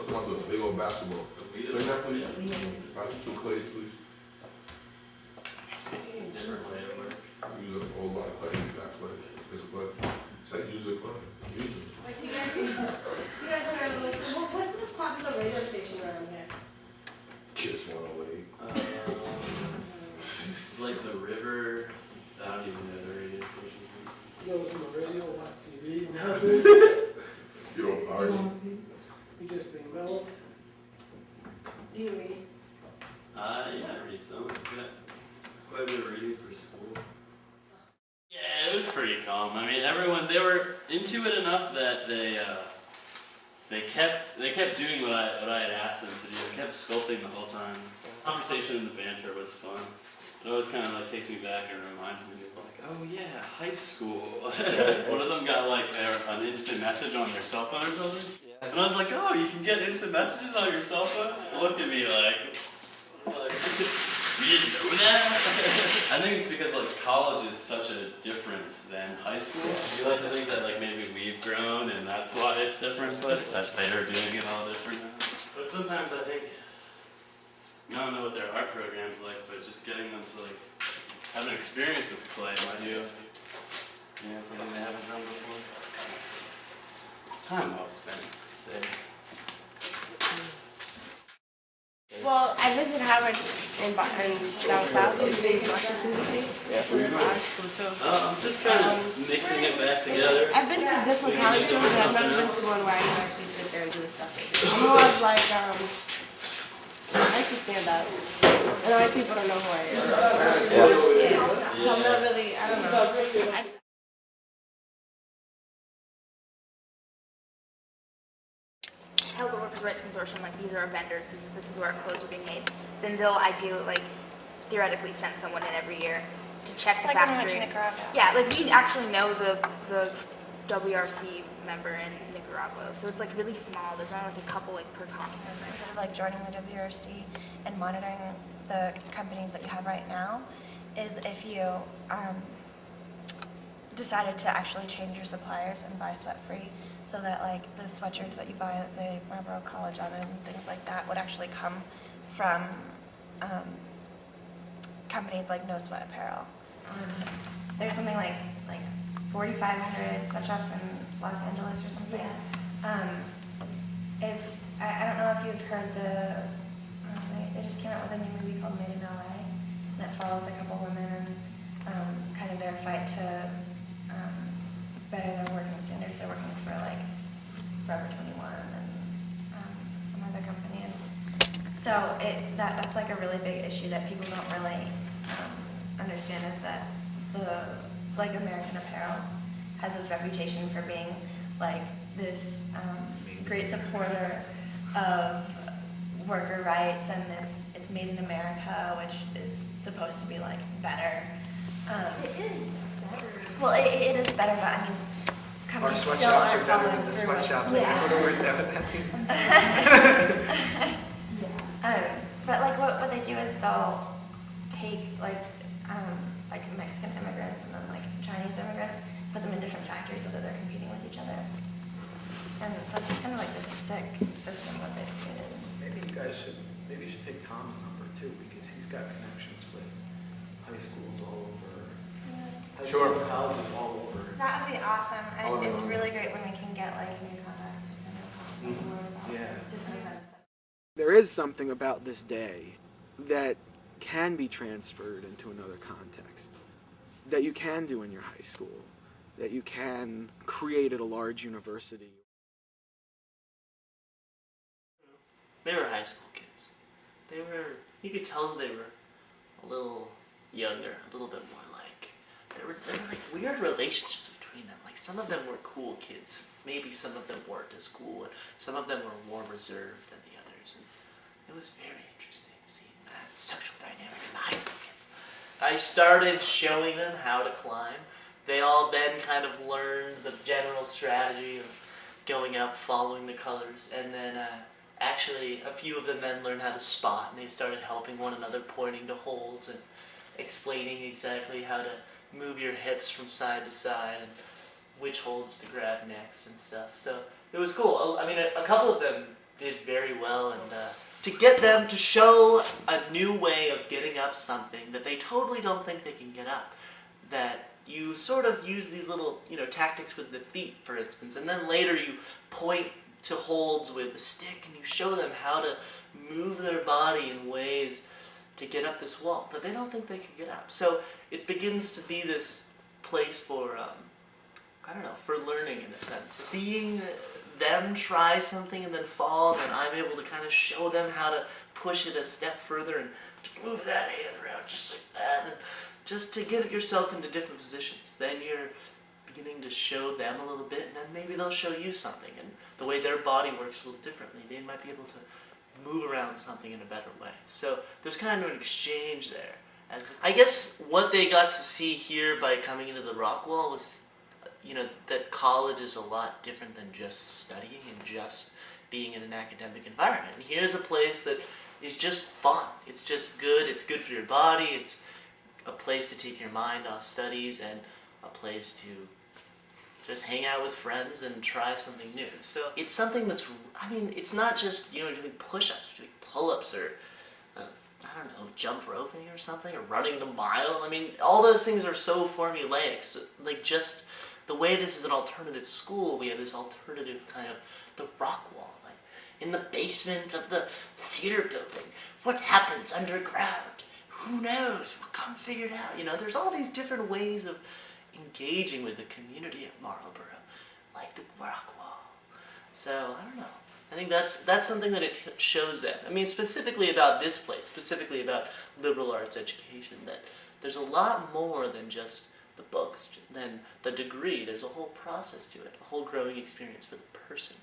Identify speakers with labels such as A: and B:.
A: That's what I do. They go basketball. Swing that, please. That's 2 clays, please.
B: Different way to work.
A: Use a whole lot of clay. That clay. This clay. Say use the clay. Use it.
C: Wait, so you guys are listening. What's the popular radio station around here?
A: Kiss 108.
B: It's like the river. I don't even know the radio station.
D: You go to the radio, watch TV, nothing.
A: You don't party.
D: You just think mellow.
C: Do you read?
B: Yeah, I read some. Yeah. Quite a bit of reading for school. Yeah, it was pretty calm. I mean, everyone, they were into it enough that they kept doing what I had asked them to do. They kept sculpting the whole time. The conversation and the banter was fun. It always kind of like takes me back and reminds me of like, oh yeah, high school. One of them got like an instant message on their cell phone or something. Yeah. And I was like, oh, you can get instant messages on your cell phone? They looked at me like you didn't know that? I think it's because like college is such a difference than high school. You like to think that like maybe we've grown and that's why it's different, but that they're doing it all different now. But sometimes I think, I don't know what their art program's like, but just getting them to like have an experience with clay might do, something they haven't done before. It's time well spent, I'd say.
C: Well, I visited Howard down south in Washington, D.C.
B: Yeah.
C: So we art school too.
B: I'm just kind of mixing it back together.
C: I've been to different college schools, but I've never been to one where I can actually sit there and do the stuff they do. I'm more of like, I like to stand up. And other people don't know who I am. Yeah. So I'm not really, I don't know.
E: Tell the Workers' Rights Consortium, like, these are our vendors, this is where our clothes are being made, then they'll ideally, like, theoretically send someone in every year to check the factory.
F: Like Nicaragua.
E: Yeah, like, we actually know the WRC member in Nicaragua, so it's, like, really small. There's only, like, a couple, like, per continent.
F: Instead of, like, joining the WRC and monitoring the companies that you have right now, is if you decided to actually change your suppliers and buy sweat-free, so that like the sweatshirts that you buy that say Marlboro College on it and things like that would actually come from companies like No Sweat Apparel. There's something like 4,500 sweatshops in Los Angeles or something.
E: Yeah.
F: If I don't know if you've heard they just came out with a new movie called Made in LA, and it follows a couple women and kind of their fight to better their working standards. They're working for like Forever 21 and some other company, and so that's like a really big issue that people don't really understand, is that the American Apparel has this reputation for being like this great supporter of worker rights, and it's made in America, which is supposed to be like better.
E: It is better.
F: Well, it is better, but I mean,
G: Our
F: companies still
G: sweatshops
F: are
G: are better
F: following
G: than the
F: through.
G: sweatshops.
E: Yeah.
G: Is that what that means?
F: But like what they do is they'll take like Mexican immigrants and then like Chinese immigrants, put them in different factories so that they're competing with each other. And so it's just kind of like this sick system that they've created.
G: Maybe you should take Tom's number too, because he's got connections with high schools all over. High school and colleges all over.
F: That would be awesome.
G: All
F: And it's
G: around.
F: really great when we can get like new contacts to kind of talk more about
G: Yeah.
F: different events.
H: There is something about this day that can be transferred into another context, that you can do in your high school, that you can create at a large university.
I: They were high school kids. You could tell they were a little younger, a little bit more like, there were like weird relationships between them. Like some of them were cool kids, maybe some of them weren't as cool, and some of them were more reserved than the others. And it was very interesting seeing that social dynamic in the high school kids. I started showing them how to climb. They all then kind of learned the general strategy of going out, following the colors, and then actually a few of them then learned how to spot, and they started helping one another, pointing to holds and explaining exactly how to move your hips from side to side and which holds to grab next and stuff. So it was cool. I mean, a couple of them did very well, and to get them to show a new way of getting up something that they totally don't think they can get up, that you sort of use these little, tactics with the feet, for instance, and then later you point to holds with the stick and you show them how to move their body in ways to get up this wall that they don't think they can get up. So it begins to be this place for, for learning in a sense. Seeing them try something and then fall, and I'm able to kind of show them how to push it a step further and move that hand around just like that, and just to get yourself into different positions. Then you're beginning to show them a little bit, and then maybe they'll show you something, and the way their body works a little differently. They might be able to move around something in a better way. So there's kind of an exchange there. I guess what they got to see here by coming into the rock wall was, that college is a lot different than just studying and just being in an academic environment. And here's a place that is just fun. It's just good. It's good for your body. It's a place to take your mind off studies and a place to just hang out with friends and try something new. So it's something that's, it's not just, doing push-ups, or doing pull-ups, or, jump roping or something, or running the mile. All those things are so formulaic. So, just the way this is an alternative school, we have this alternative kind of, the rock wall, in the basement of the theater building. What happens underground? Who knows? We'll come figure it out. There's all these different ways of engaging with the community at Marlboro, like the rock wall. So, I don't know. I think that's something that it shows them. Specifically about this place, specifically about liberal arts education, that there's a lot more than just the books, than the degree. There's a whole process to it, a whole growing experience for the person.